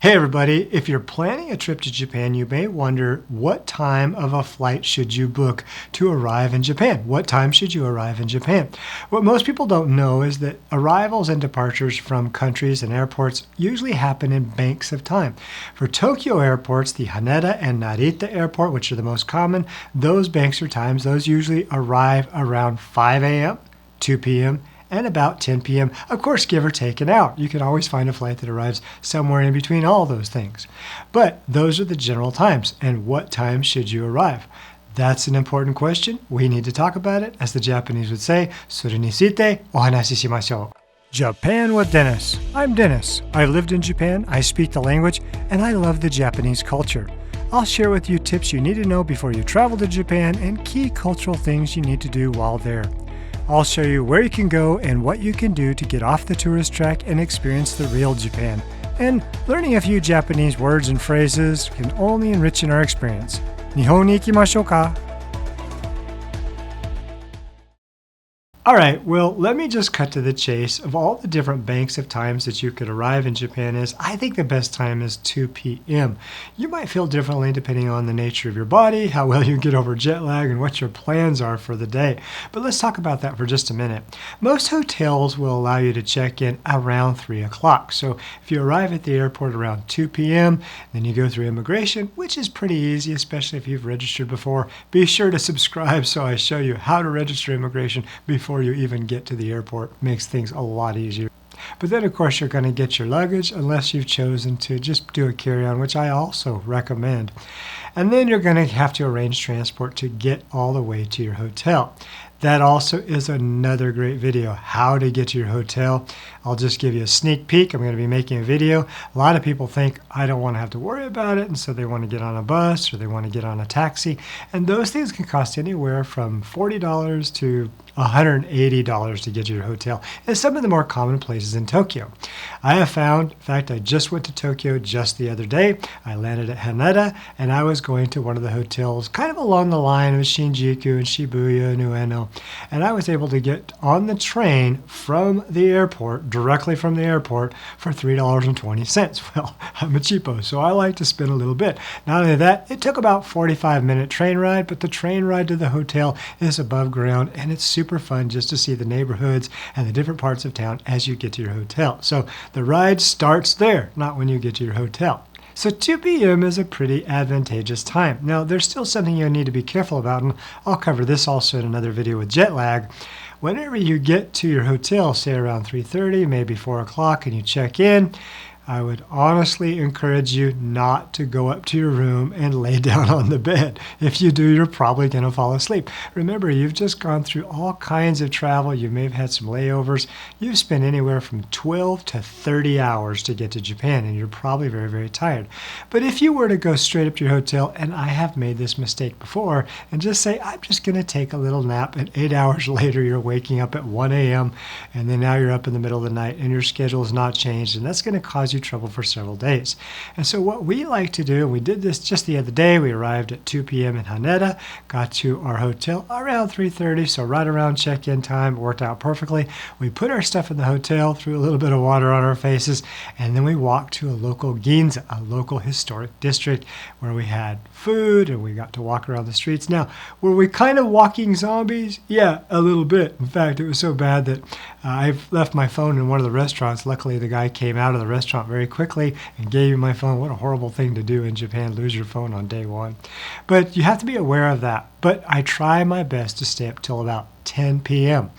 Hey everybody, if you're planning a trip to Japan, you may wonder what time of a flight should you book to arrive in Japan? What time should you arrive in Japan? What most people don't know is that arrivals and departures from countries and airports usually happen in banks of time. For Tokyo airports, the Haneda and Narita airport, which are the most common, those banks or times, those usually arrive around 5 a.m., 2 p.m., and about 10 p.m., of course, give or take an hour. You can always find a flight that arrives somewhere in between all those things. But those are the general times. And what time should you arrive? That's an important question. We need to talk about it. As the Japanese would say, それについてお話ししましょう. Japan with Dennis. I'm Dennis. I lived in Japan, I speak the language, and I love the Japanese culture. I'll share with you tips you need to know before you travel to Japan and key cultural things you need to do while there. I'll show you where you can go and what you can do to get off the tourist track and experience the real Japan. And learning a few Japanese words and phrases can only enrich in our experience. 日本に行きましょうか? All right, well, let me just cut to the chase. Of all the different banks of times that you could arrive in Japan I think the best time is 2 p.m. You might feel differently depending on the nature of your body, how well you get over jet lag, and what your plans are for the day. But let's talk about that for just a minute. Most hotels will allow you to check in around 3 o'clock. So if you arrive at the airport around 2 p.m., then you go through immigration, which is pretty easy, especially if you've registered before. Be sure to subscribe so I show you how to register immigration before you even get to the airport. Makes things a lot easier. But then, of course, you're going to get your luggage unless you've chosen to just do a carry-on, which I also recommend. And then you're going to have to arrange transport to get all the way to your hotel. That also is another great video, how to get to your hotel. I'll just give you a sneak peek. I'm going to be making a video. A lot of people think I don't want to have to worry about it, and so they want to get on a bus or they want to get on a taxi. And those things can cost anywhere from $40 to $180 to get to your hotel in some of the more common places in Tokyo. I have found, in fact, I just went to Tokyo just the other day. I landed at Haneda, and I was going to one of the hotels kind of along the line of Shinjuku and Shibuya and Ueno. And I was able to get on the train from the airport, directly from the airport, for $3.20. Well, I'm a cheapo, so I like to spend a little bit. Not only that, it took about a 45-minute train ride, but the train ride to the hotel is above ground, and it's super fun just to see the neighborhoods and the different parts of town as you get to your hotel. So the ride starts there, not when you get to your hotel. So 2 p.m. is a pretty advantageous time. Now, there's still something you need to be careful about, and I'll cover this also in another video with jet lag. Whenever you get to your hotel, say around 3:30, maybe 4 o'clock, and you check in, I would honestly encourage you not to go up to your room and lay down on the bed. If you do, you're probably going to fall asleep. Remember, you've just gone through all kinds of travel. You may have had some layovers. You've spent anywhere from 12 to 30 hours to get to Japan, and you're probably very, very tired. But if you were to go straight up to your hotel, and I have made this mistake before, and just say, I'm just going to take a little nap, and 8 hours later, you're waking up at 1 a.m., and then now you're up in the middle of the night, and your schedule is not changed, and that's going to cause you trouble for several days. And so what we like to do, and we did this just the other day, we arrived at 2 p.m. in Haneda, got to our hotel around 3:30, so right around check-in time, worked out perfectly. We put our stuff in the hotel, threw a little bit of water on our faces, and then we walked to a local ginza, a local historic district where we had food and we got to walk around the streets. Now, were we kind of walking zombies? Yeah, a little bit. In fact, it was so bad that I left my phone in one of the restaurants. Luckily, the guy came out of the restaurant very quickly and gave me my phone. What a horrible thing to do in Japan, lose your phone on day one. But you have to be aware of that. But I try my best to stay up till about 10 p.m.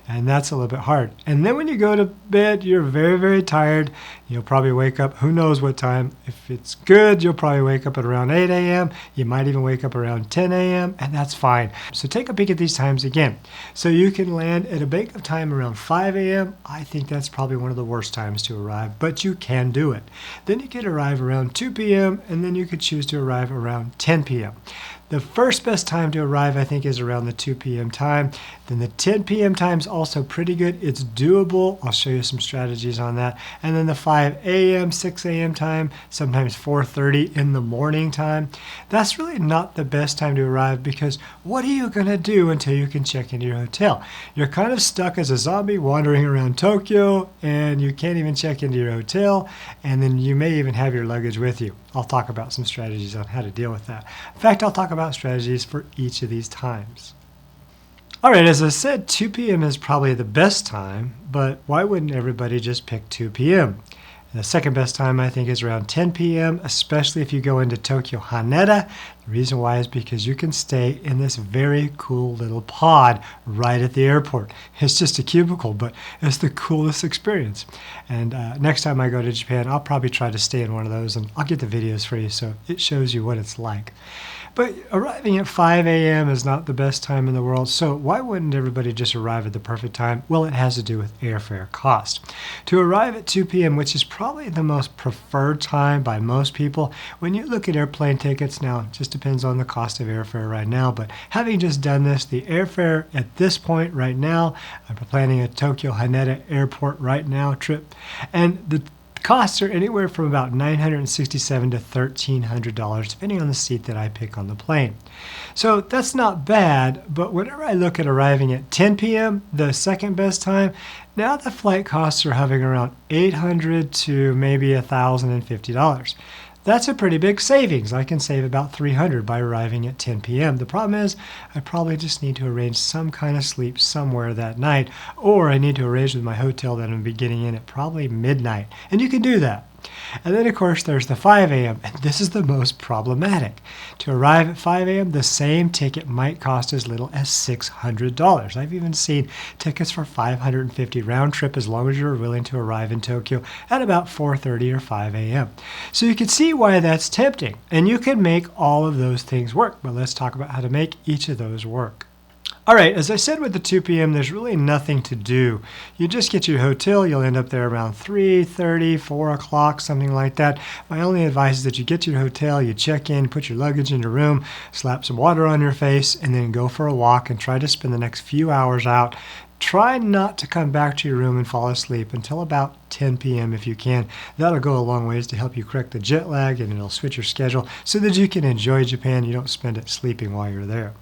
And that's a little bit hard. And then when you go to bed, you're very, very tired. You'll probably wake up, who knows what time. If it's good, you'll probably wake up at around 8 a.m. You might even wake up around 10 a.m. and that's fine. So take a peek at these times again. So you can land at a bank of time around 5 a.m. I think that's probably one of the worst times to arrive, but you can do it. Then you could arrive around 2 p.m. and then you could choose to arrive around 10 p.m. The first best time to arrive, I think, is around the 2 p.m. time. Then the 10 p.m. time is also pretty good. It's doable. I'll show you some strategies on that. And then the 5 a.m., 6 a.m. time, sometimes 4:30 in the morning time. That's really not the best time to arrive because what are you going to do until you can check into your hotel? You're kind of stuck as a zombie wandering around Tokyo and you can't even check into your hotel, and then you may even have your luggage with you. I'll talk about some strategies on how to deal with that. In fact, I'll talk about strategies for each of these times. All right, as I said, 2 p.m. is probably the best time, but why wouldn't everybody just pick 2 p.m.? The second best time, I think, is around 10 p.m., especially if you go into Tokyo Haneda. The reason why is because you can stay in this very cool little pod right at the airport. It's just a cubicle, but it's the coolest experience. And next time I go to Japan, I'll probably try to stay in one of those, and I'll get the videos for you so it shows you what it's like. But arriving at 5 a.m. is not the best time in the world, so why wouldn't everybody just arrive at the perfect time? Well, it has to do with airfare cost. To arrive at 2 p.m., which is probably the most preferred time by most people, when you look at airplane tickets, now it just depends on the cost of airfare right now, but having just done this, the airfare at this point right now, I'm planning a Tokyo Haneda Airport right now trip, and the costs are anywhere from about $967 to $1,300, depending on the seat that I pick on the plane. So that's not bad, but whenever I look at arriving at 10 p.m., the second best time, now the flight costs are hovering around $800 to maybe $1,050. That's a pretty big savings. I can save about $300 by arriving at 10 p.m. The problem is I probably just need to arrange some kind of sleep somewhere that night, or I need to arrange with my hotel that I'm going to be getting in at probably midnight. And you can do that. And then, of course, there's the 5 a.m., and this is the most problematic. To arrive at 5 a.m., the same ticket might cost as little as $600. I've even seen tickets for $550 round trip as long as you're willing to arrive in Tokyo at about 4:30 or 5 a.m. So you can see why that's tempting, and you can make all of those things work. But let's talk about how to make each of those work. All right, as I said with the 2 p.m., there's really nothing to do. You just get to your hotel. You'll end up there around 3:30, 4 o'clock, something like that. My only advice is that you get to your hotel, you check in, put your luggage in your room, slap some water on your face, and then go for a walk and try to spend the next few hours out. Try not to come back to your room and fall asleep until about 10 p.m. if you can. That'll go a long ways to help you correct the jet lag, and it'll switch your schedule so that you can enjoy Japan. You don't spend it sleeping while you're there.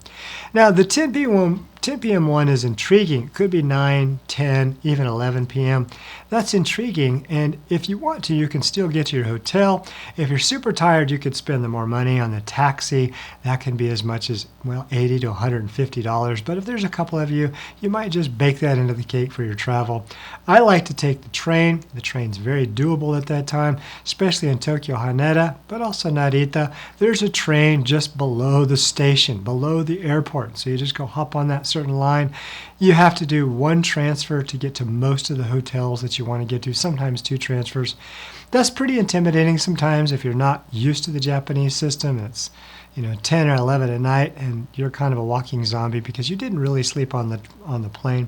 Now, the 10 p.m. one is intriguing. It could be 9, 10, even 11 p.m. That's intriguing, and if you want to, you can still get to your hotel. If you're super tired, you could spend the more money on the taxi. That can be as much as, well, $80 to $150. But if there's a couple of you, you might just bake that into the cake for your travel. I like to take the train. The train's very doable at that time, especially in Tokyo Haneda, but also Narita. There's a train just below the station, below the airport. So you just go hop on that certain line. You have to do one transfer to get to most of the hotels that you want to get to, sometimes 2 transfers. That's pretty intimidating sometimes if you're not used to the Japanese system. It's 10 or 11 at night, and you're kind of a walking zombie because you didn't really sleep on the plane.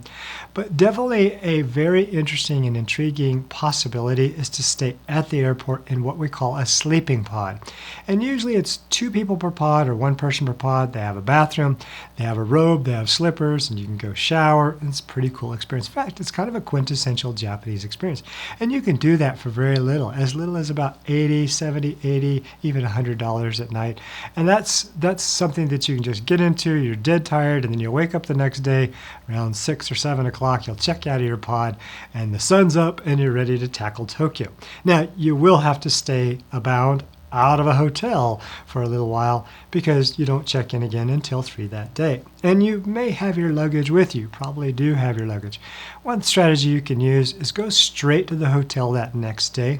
But definitely a very interesting and intriguing possibility is to stay at the airport in what we call a sleeping pod. And usually it's 2 people per pod or 1 person per pod. They have a bathroom, they have a robe, they have slippers, and you can go shower. It's a pretty cool experience. In fact, it's kind of a quintessential Japanese experience. And you can do that for very little as about $80, $70, $80, even $100 at night. And that's something that you can just get into. You're dead tired, and then you wake up the next day around 6 or 7 o'clock. You'll check out of your pod, and the sun's up, and you're ready to tackle Tokyo. Now, you will have to stay abound out of a hotel for a little while because you don't check in again until 3 that day. And you may have your luggage with you, probably do have your luggage. One strategy you can use is go straight to the hotel that next day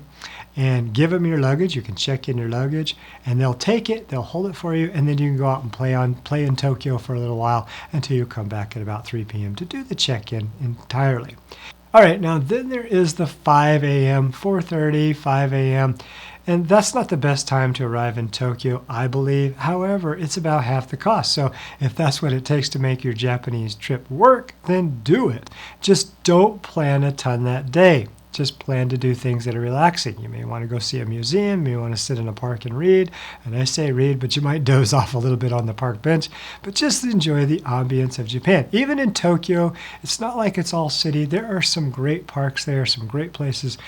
and give them your luggage. You can check in your luggage, and they'll take it, they'll hold it for you, and then you can go out and play in Tokyo for a little while until you come back at about 3 p.m. to do the check-in entirely. All right, now then there is the 5 a.m., 4:30, 5 a.m., and that's not the best time to arrive in Tokyo, I believe. However, it's about half the cost. So if that's what it takes to make your Japanese trip work, then do it. Just don't plan a ton that day. just plan to do things that are relaxing. You may want to go see a museum, you may want to sit in a park and read. And I say read, but you might doze off a little bit on the park bench, but just enjoy the ambience of Japan. Even in Tokyo, it's not like it's all city. There are some great parks there, some great places,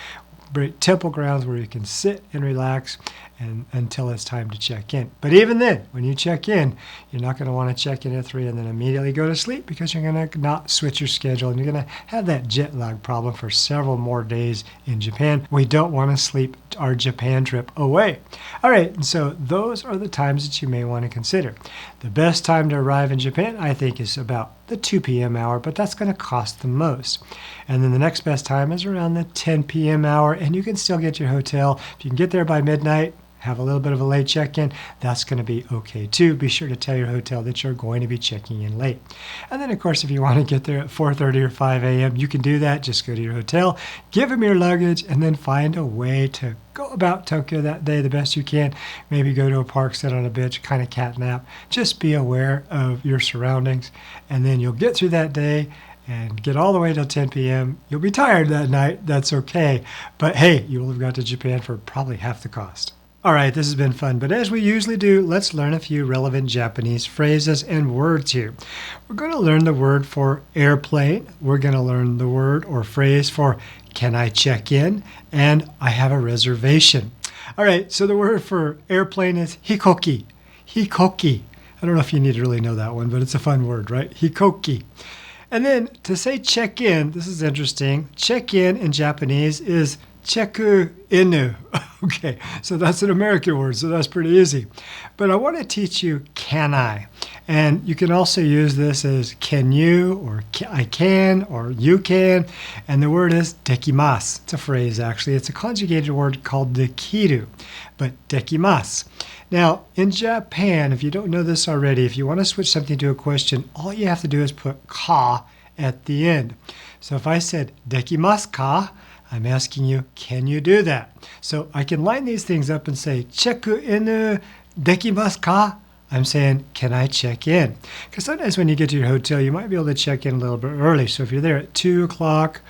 great temple grounds where you can sit and relax and until it's time to check in. But even then, when you check in, you're not going to want to check in at 3 and then immediately go to sleep, because you're going to not switch your schedule and you're going to have that jet lag problem for several more days in Japan. We don't want to sleep our Japan trip away. All right, and so those are the times that you may want to consider. The best time to arrive in Japan, I think, is about the 2 p.m. hour, but that's going to cost the most. And then the next best time is around the 10 p.m. hour, and you can still get your hotel. If you can get there by midnight, have a little bit of a late check-in, that's going to be okay too. Be sure to tell your hotel that you're going to be checking in late. And then, of course, if you want to get there at 4:30 or 5 a.m., you can do that. Just go to your hotel, give them your luggage, and then find a way to go about Tokyo that day the best you can. Maybe go to a park, sit on a bench, kind of cat nap. Just be aware of your surroundings, and then you'll get through that day and get all the way till 10 p.m. You'll be tired that night. That's okay. But hey, you will have got to Japan for probably half the cost. All right, this has been fun, but as we usually do, let's learn a few relevant Japanese phrases and words here. We're going to learn the word for airplane. We're going to learn the word or phrase for can I check in? And I have a reservation. All right, so the word for airplane is hikoki. Hikoki. I don't know if you need to really know that one, but it's a fun word, right? Hikoki. And then to say check in, this is interesting. Check in Japanese is cheku inu. Okay, so that's an American word, so that's pretty easy. But I want to teach you can I. And you can also use this as can you, or I can, or you can. And the word is dekimasu. It's a phrase, actually. It's a conjugated word called dekiru, but dekimasu. Now, in Japan, if you don't know this already, if you want to switch something to a question, all you have to do is put ka at the end. So if I said dekimasu ka, I'm asking you, can you do that? So I can line these things up and say, cheku inu dekimasu ka? I'm saying, can I check in? Because sometimes when you get to your hotel, you might be able to check in a little bit early. So if you're there at 2 o'clock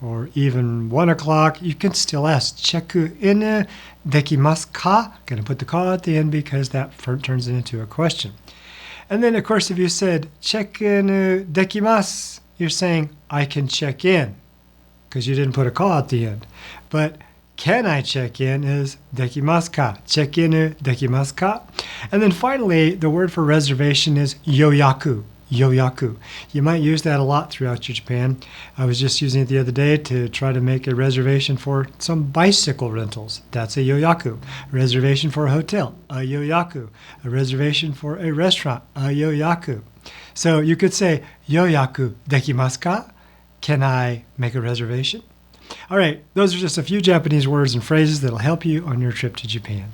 or even 1 o'clock, you can still ask, cheku inu dekimasu ka? I'm going to put the ka at the end because that turns it into a question. And then, of course, if you said, cheku inu dekimasu, you're saying, I can check in, because you didn't put a ka at the end. But can I check in is dekimasu ka? Check in dekimasu ka? And then finally, the word for reservation is yoyaku. Yoyaku. You might use that a lot throughout your Japan. I was just using it the other day to try to make a reservation for some bicycle rentals. That's a yoyaku. A reservation for a hotel. A yoyaku. A reservation for a restaurant. A yoyaku. So you could say yoyaku dekimasu ka? Can I make a reservation? All right, those are just a few Japanese words and phrases that'll help you on your trip to Japan.